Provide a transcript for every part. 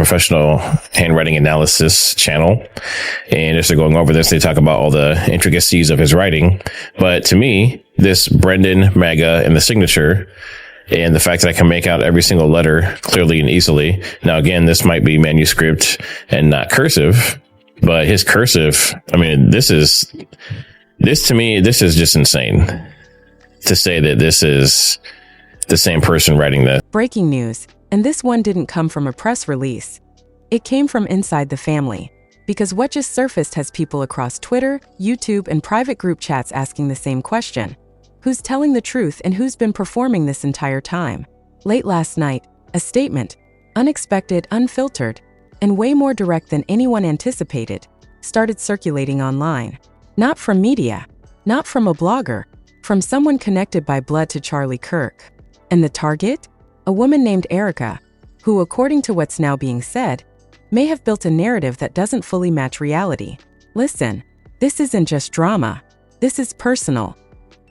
professional handwriting analysis channel. And as they're going over this, they talk about all the intricacies of his writing. But to me, this Brendan, MAGA, and the signature, and the fact that I can make out every single letter clearly and easily. Now, again, this might be manuscript and not cursive, but his cursive, I mean, this to me, this is just insane to say that this is the same person writing this. Breaking news, and this one didn't come from a press release. It came from inside the family, because what just surfaced has people across Twitter, YouTube, and private group chats asking the same question. Who's telling the truth and who's been performing this entire time? Late last night, a statement, unexpected, unfiltered, and way more direct than anyone anticipated, started circulating online. Not from media, not from a blogger, from someone connected by blood to Charlie Kirk. And the target? A woman named Erika, who, according to what's now being said, may have built a narrative that doesn't fully match reality. Listen, this isn't just drama. This is personal.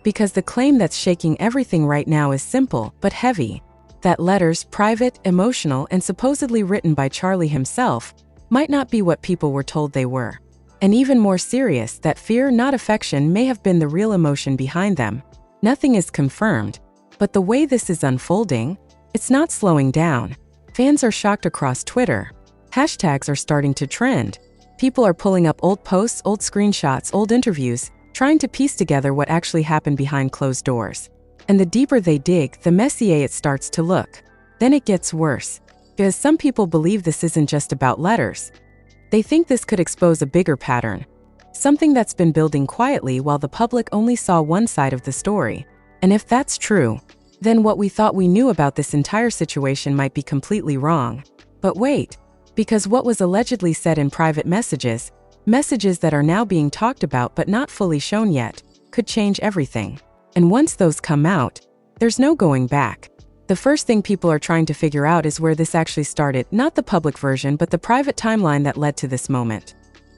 Because the claim that's shaking everything right now is simple but heavy. That letters, private, emotional, and supposedly written by Charlie himself, might not be what people were told they were. And even more serious, that fear, not affection, may have been the real emotion behind them. Nothing is confirmed, but the way this is unfolding, it's not slowing down. Fans are shocked across Twitter. Hashtags are starting to trend. People are pulling up old posts, old screenshots, old interviews, trying to piece together what actually happened behind closed doors. And the deeper they dig, the messier it starts to look. Then it gets worse, because some people believe this isn't just about letters. They think this could expose a bigger pattern, something that's been building quietly while the public only saw one side of the story. And if that's true, then what we thought we knew about this entire situation might be completely wrong. But wait, because what was allegedly said in private messages that are now being talked about but not fully shown yet, could change everything. And once those come out, there's no going back. The first thing people are trying to figure out is where this actually started, not the public version, but the private timeline that led to this moment.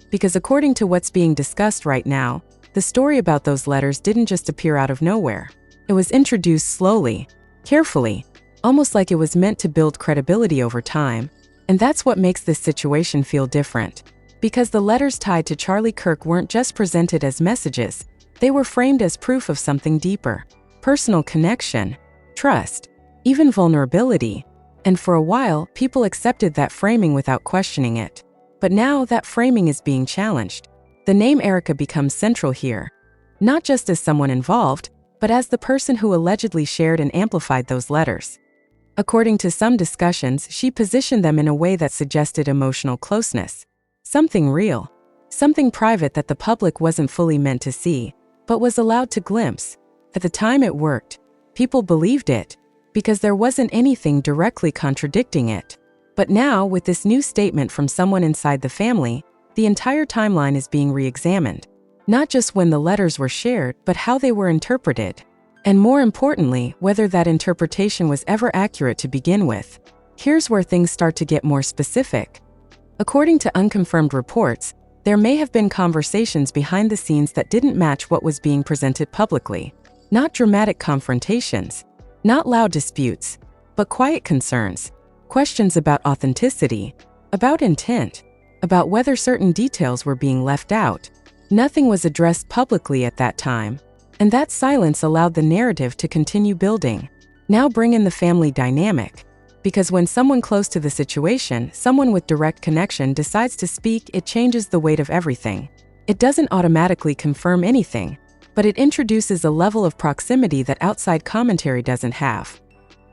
Because according to what's being discussed right now, the story about those letters didn't just appear out of nowhere. It was introduced slowly, carefully, almost like it was meant to build credibility over time. And that's what makes this situation feel different. Because the letters tied to Charlie Kirk weren't just presented as messages, they were framed as proof of something deeper. Personal connection, trust, even vulnerability. And for a while, people accepted that framing without questioning it. But now that framing is being challenged. The name Erika becomes central here, not just as someone involved, but as the person who allegedly shared and amplified those letters. According to some discussions, she positioned them in a way that suggested emotional closeness. Something real, something private that the public wasn't fully meant to see, but was allowed to glimpse. At the time it worked. People believed it, because there wasn't anything directly contradicting it. But now, with this new statement from someone inside the family, the entire timeline is being re-examined. Not just when the letters were shared, but how they were interpreted. And more importantly, whether that interpretation was ever accurate to begin with. Here's where things start to get more specific. According to unconfirmed reports, there may have been conversations behind the scenes that didn't match what was being presented publicly. Not dramatic confrontations, not loud disputes, but quiet concerns, questions about authenticity, about intent, about whether certain details were being left out. Nothing was addressed publicly at that time, and that silence allowed the narrative to continue building. Now bring in the family dynamic. Because when someone close to the situation, someone with direct connection decides to speak, it changes the weight of everything. It doesn't automatically confirm anything, but it introduces a level of proximity that outside commentary doesn't have.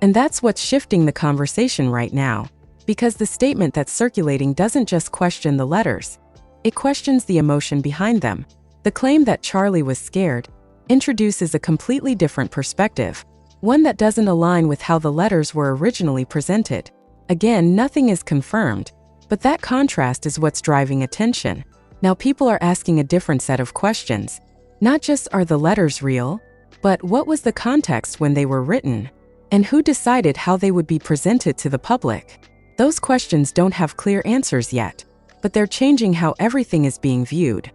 And that's what's shifting the conversation right now. Because the statement that's circulating doesn't just question the letters. It questions the emotion behind them. The claim that Charlie was scared introduces a completely different perspective. One that doesn't align with how the letters were originally presented. Again, nothing is confirmed, but that contrast is what's driving attention. Now people are asking a different set of questions. Not just are the letters real, but what was the context when they were written? And who decided how they would be presented to the public? Those questions don't have clear answers yet, but they're changing how everything is being viewed.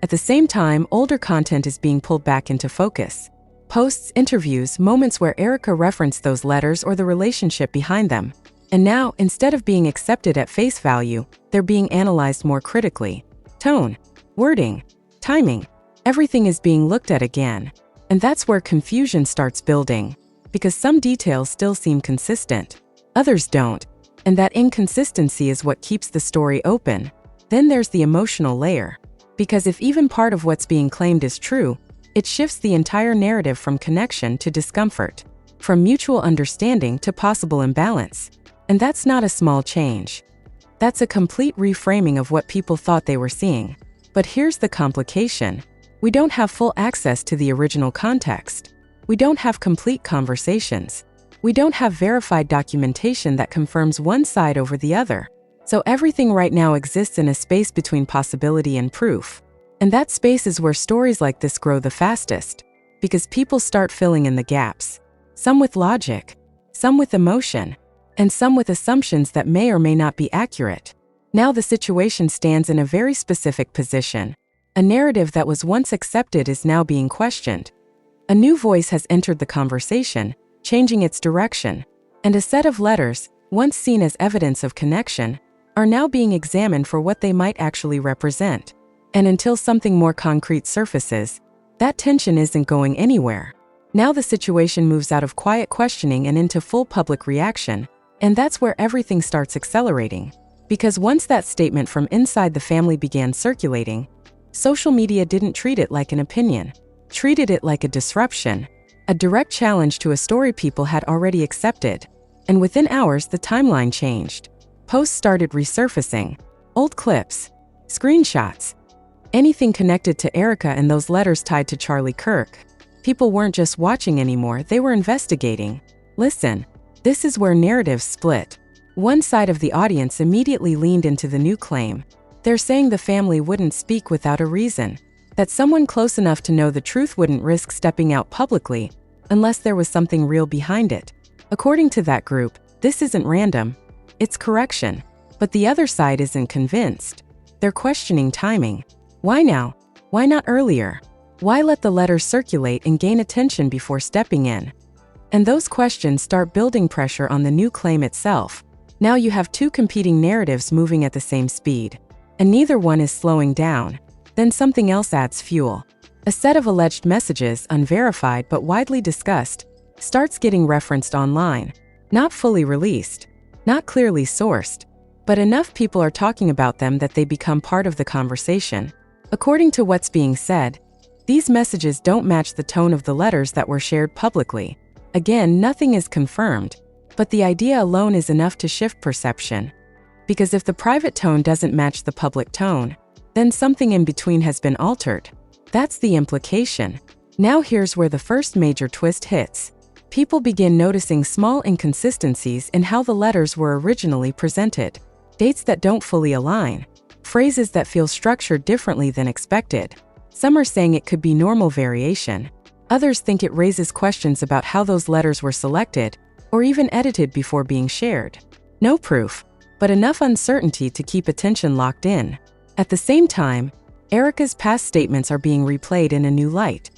At the same time, older content is being pulled back into focus. Posts, interviews, moments where Erika referenced those letters or the relationship behind them. And now, instead of being accepted at face value, they're being analyzed more critically. Tone, wording, timing, everything is being looked at again. And that's where confusion starts building, because some details still seem consistent, others don't. And that inconsistency is what keeps the story open. Then there's the emotional layer. Because if even part of what's being claimed is true, it shifts the entire narrative from connection to discomfort, from mutual understanding to possible imbalance. And that's not a small change. That's a complete reframing of what people thought they were seeing. But here's the complication. We don't have full access to the original context. We don't have complete conversations. We don't have verified documentation that confirms one side over the other. So everything right now exists in a space between possibility and proof. And that space is where stories like this grow the fastest, because people start filling in the gaps. Some with logic, some with emotion, and some with assumptions that may or may not be accurate. Now the situation stands in a very specific position. A narrative that was once accepted is now being questioned. A new voice has entered the conversation, changing its direction. And a set of letters, once seen as evidence of connection, are now being examined for what they might actually represent. And until something more concrete surfaces, that tension isn't going anywhere. Now the situation moves out of quiet questioning and into full public reaction. And that's where everything starts accelerating. Because once that statement from inside the family began circulating, social media didn't treat it like an opinion, treated it like a disruption, a direct challenge to a story people had already accepted. And within hours, the timeline changed. Posts started resurfacing, old clips, screenshots, anything connected to Erika and those letters tied to Charlie Kirk. People weren't just watching anymore, they were investigating. Listen. This is where narratives split. One side of the audience immediately leaned into the new claim. They're saying the family wouldn't speak without a reason, that someone close enough to know the truth wouldn't risk stepping out publicly unless there was something real behind it. According to that group, this isn't random, it's correction. But the other side isn't convinced. They're questioning timing. Why now? Why not earlier? Why let the letters circulate and gain attention before stepping in? And those questions start building pressure on the new claim itself. Now you have two competing narratives moving at the same speed, and neither one is slowing down. Then something else adds fuel. A set of alleged messages, unverified but widely discussed, starts getting referenced online. Not fully released, not clearly sourced, but enough people are talking about them that they become part of the conversation. According to what's being said, these messages don't match the tone of the letters that were shared publicly. Again, nothing is confirmed, but the idea alone is enough to shift perception. Because if the private tone doesn't match the public tone, then something in between has been altered. That's the implication. Now here's where the first major twist hits. People begin noticing small inconsistencies in how the letters were originally presented. Dates that don't fully align. Phrases that feel structured differently than expected. Some are saying it could be normal variation. Others think it raises questions about how those letters were selected or even edited before being shared. No proof, but enough uncertainty to keep attention locked in. At the same time, Erika's past statements are being replayed in a new light.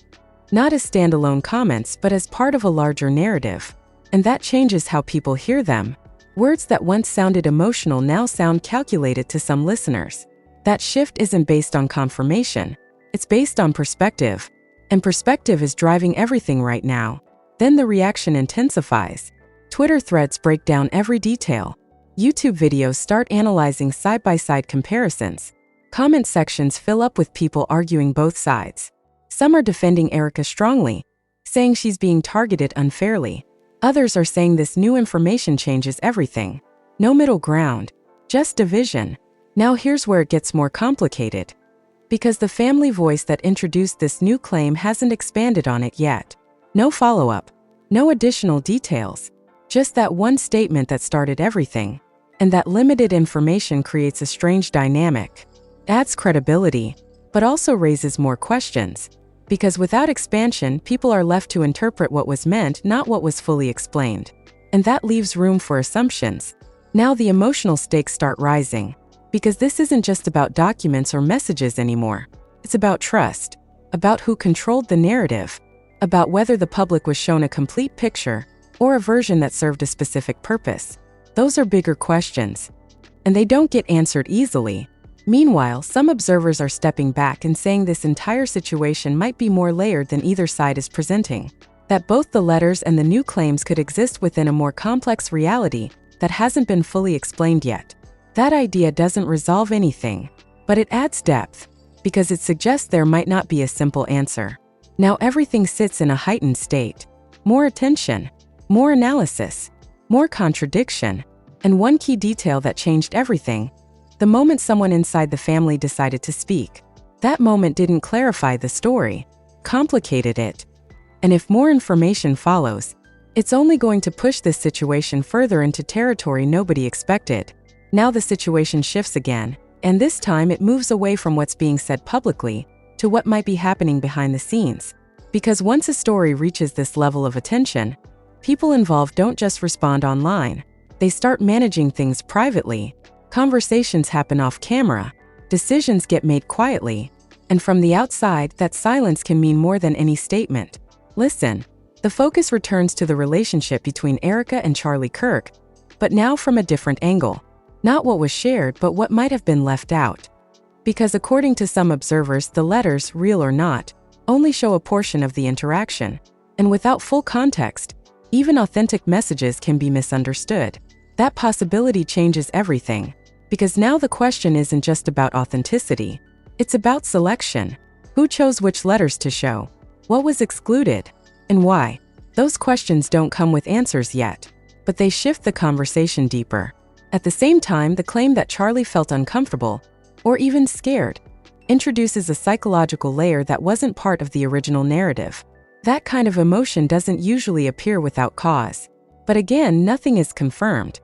Not as standalone comments, but as part of a larger narrative. And that changes how people hear them. Words that once sounded emotional now sound calculated to some listeners. That shift isn't based on confirmation. It's based on perspective. And perspective is driving everything right now. Then the reaction intensifies. Twitter threads break down every detail. YouTube videos start analyzing side-by-side comparisons. Comment sections fill up with people arguing both sides. Some are defending Erika strongly, saying she's being targeted unfairly. Others are saying this new information changes everything. No middle ground, just division. Now here's where it gets more complicated. Because the family voice that introduced this new claim hasn't expanded on it yet. No follow-up, no additional details. Just that one statement that started everything. And that limited information creates a strange dynamic. Adds credibility, but also raises more questions. Because without expansion, people are left to interpret what was meant, not what was fully explained. And that leaves room for assumptions. Now the emotional stakes start rising. Because this isn't just about documents or messages anymore. It's about trust, about who controlled the narrative, about whether the public was shown a complete picture or a version that served a specific purpose. Those are bigger questions, and they don't get answered easily. Meanwhile, some observers are stepping back and saying this entire situation might be more layered than either side is presenting. That both the letters and the new claims could exist within a more complex reality that hasn't been fully explained yet. That idea doesn't resolve anything, but it adds depth, because it suggests there might not be a simple answer. Now everything sits in a heightened state. More attention, more analysis, more contradiction, and one key detail that changed everything: the moment someone inside the family decided to speak. That moment didn't clarify the story, complicated it. And if more information follows, it's only going to push this situation further into territory nobody expected. Now the situation shifts again, and this time it moves away from what's being said publicly to what might be happening behind the scenes. Because once a story reaches this level of attention, people involved don't just respond online. They start managing things privately. Conversations happen off camera. Decisions get made quietly. And from the outside, that silence can mean more than any statement. Listen, the focus returns to the relationship between Erika and Charlie Kirk, but now from a different angle. Not what was shared, but what might have been left out. Because according to some observers, the letters, real or not, only show a portion of the interaction. And without full context, even authentic messages can be misunderstood. That possibility changes everything, because now the question isn't just about authenticity. It's about selection. Who chose which letters to show? What was excluded? And why? Those questions don't come with answers yet, but they shift the conversation deeper. At the same time, the claim that Charlie felt uncomfortable, or even scared, introduces a psychological layer that wasn't part of the original narrative. That kind of emotion doesn't usually appear without cause. But again, nothing is confirmed.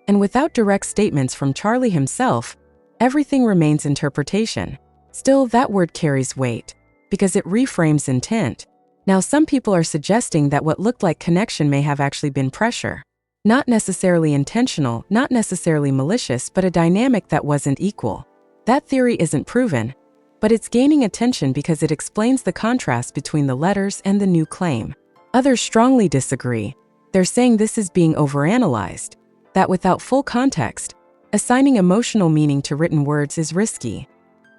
And without direct statements from Charlie himself, everything remains interpretation. Still, that word carries weight, because it reframes intent. Now, some people are suggesting that what looked like connection may have actually been pressure. Not necessarily intentional, not necessarily malicious, but a dynamic that wasn't equal. That theory isn't proven, but it's gaining attention because it explains the contrast between the letters and the new claim. Others strongly disagree. They're saying this is being overanalyzed, that without full context, assigning emotional meaning to written words is risky,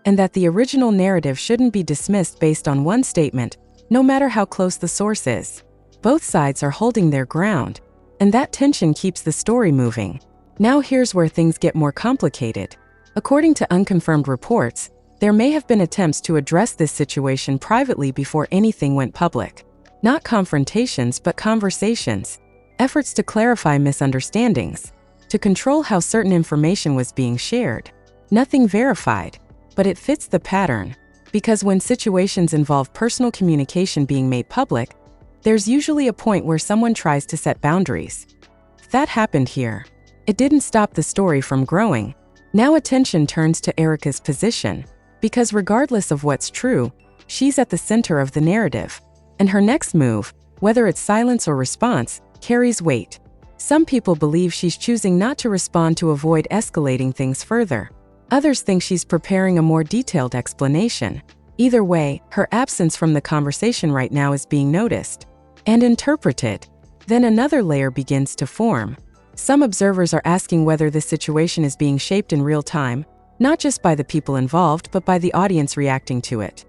and that the original narrative shouldn't be dismissed based on one statement, no matter how close the source is. Both sides are holding their ground, and that tension keeps the story moving. Now here's where things get more complicated. According to unconfirmed reports, there may have been attempts to address this situation privately before anything went public. Not confrontations, but conversations. Efforts to clarify misunderstandings, to control how certain information was being shared. Nothing verified, but it fits the pattern, because when situations involve personal communication being made public, there's usually a point where someone tries to set boundaries. That happened here. It didn't stop the story from growing. Now attention turns to Erika's position, because regardless of what's true, she's at the center of the narrative. And her next move, whether it's silence or response, carries weight. Some people believe she's choosing not to respond to avoid escalating things further. Others think she's preparing a more detailed explanation. Either way, her absence from the conversation right now is being noticed and interpreted. Then another layer begins to form. Some observers are asking whether this situation is being shaped in real time, not just by the people involved, but by the audience reacting to it.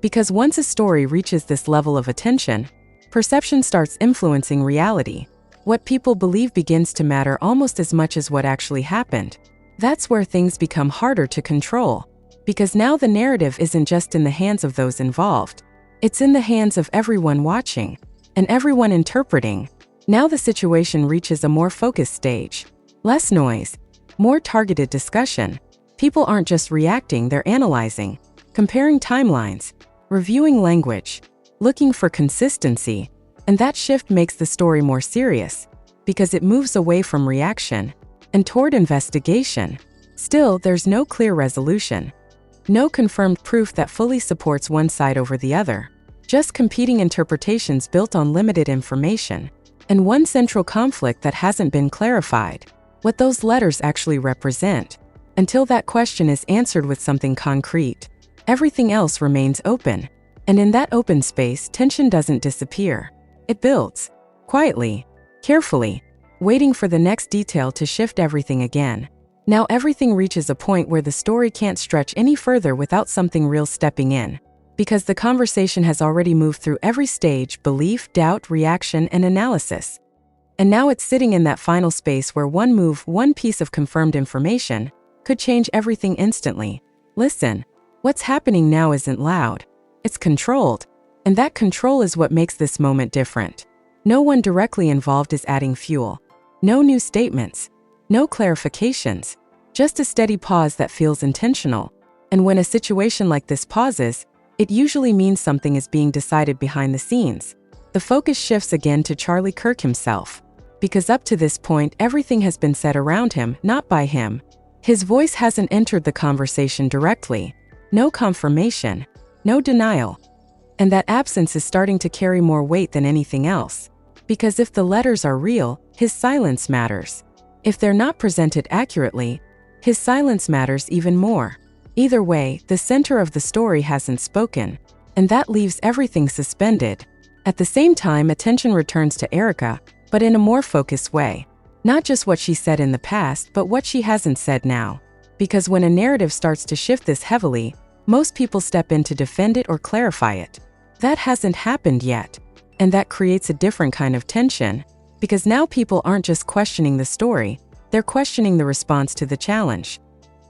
Because once a story reaches this level of attention, perception starts influencing reality. What people believe begins to matter almost as much as what actually happened. That's where things become harder to control, because now the narrative isn't just in the hands of those involved. It's in the hands of everyone watching, and everyone interpreting. Now the situation reaches a more focused stage. Less noise, more targeted discussion. People aren't just reacting, they're analyzing, comparing timelines, reviewing language, looking for consistency. And that shift makes the story more serious, because it moves away from reaction and toward investigation. Still, there's no clear resolution. No confirmed proof that fully supports one side over the other. Just competing interpretations built on limited information. And one central conflict that hasn't been clarified: what those letters actually represent. Until that question is answered with something concrete, everything else remains open. And in that open space, tension doesn't disappear. It builds, quietly, carefully, waiting for the next detail to shift everything again. Now everything reaches a point where the story can't stretch any further without something real stepping in. Because the conversation has already moved through every stage: belief, doubt, reaction, and analysis. And now it's sitting in that final space where one move, one piece of confirmed information, could change everything instantly. Listen, what's happening now isn't loud. It's controlled. And that control is what makes this moment different. No one directly involved is adding fuel. No new statements. No clarifications. Just a steady pause that feels intentional. And when a situation like this pauses, it usually means something is being decided behind the scenes. The focus shifts again to Charlie Kirk himself. Because up to this point, everything has been said around him, not by him. His voice hasn't entered the conversation directly. No confirmation. No denial. And that absence is starting to carry more weight than anything else. Because if the letters are real, his silence matters. If they're not presented accurately, his silence matters even more. Either way, the center of the story hasn't spoken, and that leaves everything suspended. At the same time, attention returns to Erika, but in a more focused way. Not just what she said in the past, but what she hasn't said now. Because when a narrative starts to shift this heavily, most people step in to defend it or clarify it. That hasn't happened yet. And that creates a different kind of tension, because now people aren't just questioning the story, they're questioning the response to the challenge.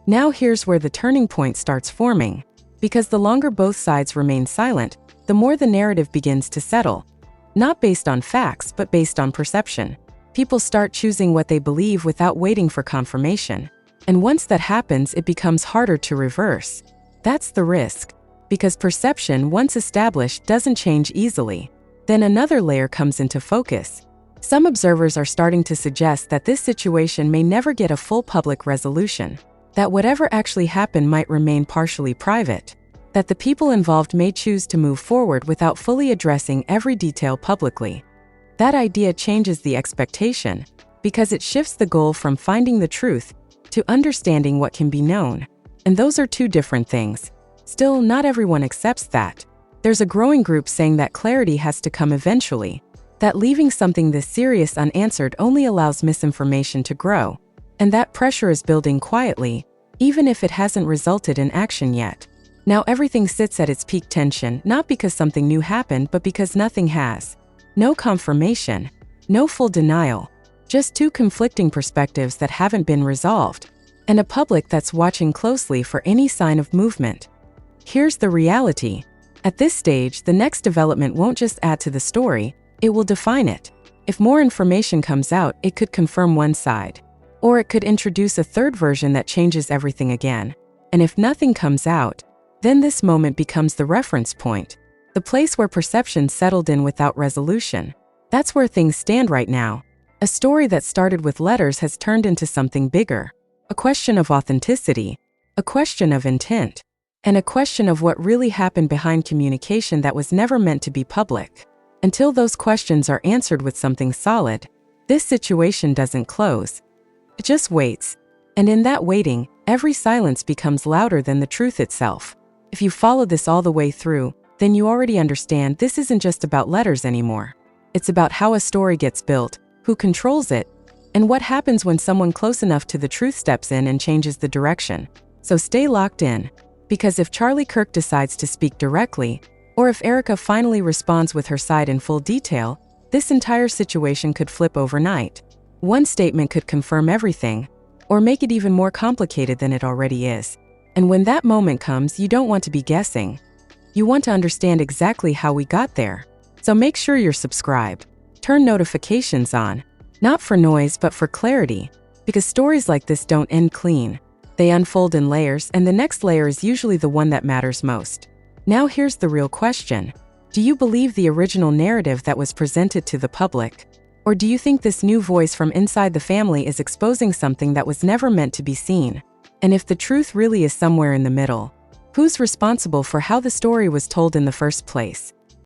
Now here's where the turning point starts forming. Because the longer both sides remain silent, the more the narrative begins to settle. Not based on facts, but based on perception. People start choosing what they believe without waiting for confirmation. And once that happens, it becomes harder to reverse. That's the risk. Because perception, once established, doesn't change easily. Then another layer comes into focus. Some observers are starting to suggest that this situation may never get a full public resolution. That whatever actually happened might remain partially private. That the people involved may choose to move forward without fully addressing every detail publicly. That idea changes the expectation, because it shifts the goal from finding the truth to understanding what can be known. And those are two different things. Still, not everyone accepts that. There's a growing group saying that clarity has to come eventually. That leaving something this serious unanswered only allows misinformation to grow. And that pressure is building quietly, even if it hasn't resulted in action yet. Now everything sits at its peak tension, not because something new happened, but because nothing has. No confirmation, no full denial, just two conflicting perspectives that haven't been resolved, and a public that's watching closely for any sign of movement. Here's the reality. At this stage, the next development won't just add to the story, it will define it. If more information comes out, it could confirm one side. Or it could introduce a third version that changes everything again. And if nothing comes out, then this moment becomes the reference point. The place where perception settled in without resolution. That's where things stand right now. A story that started with letters has turned into something bigger. A question of authenticity. A question of intent. And a question of what really happened behind communication that was never meant to be public. Until those questions are answered with something solid, this situation doesn't close. It just waits. And in that waiting, every silence becomes louder than the truth itself. If you follow this all the way through, then you already understand this isn't just about letters anymore. It's about how a story gets built, who controls it, and what happens when someone close enough to the truth steps in and changes the direction. So stay locked in. Because if Charlie Kirk decides to speak directly, or if Erika finally responds with her side in full detail, this entire situation could flip overnight. One statement could confirm everything, or make it even more complicated than it already is. And when that moment comes, you don't want to be guessing. You want to understand exactly how we got there. So make sure you're subscribed. Turn notifications on, not for noise but for clarity, because stories like this don't end clean. They unfold in layers, and the next layer is usually the one that matters most. Now here's the real question. Do you believe the original narrative that was presented to the public? Or do you think this new voice from inside the family is exposing something that was never meant to be seen? And if the truth really is somewhere in the middle, who's responsible for how the story was told in the first place?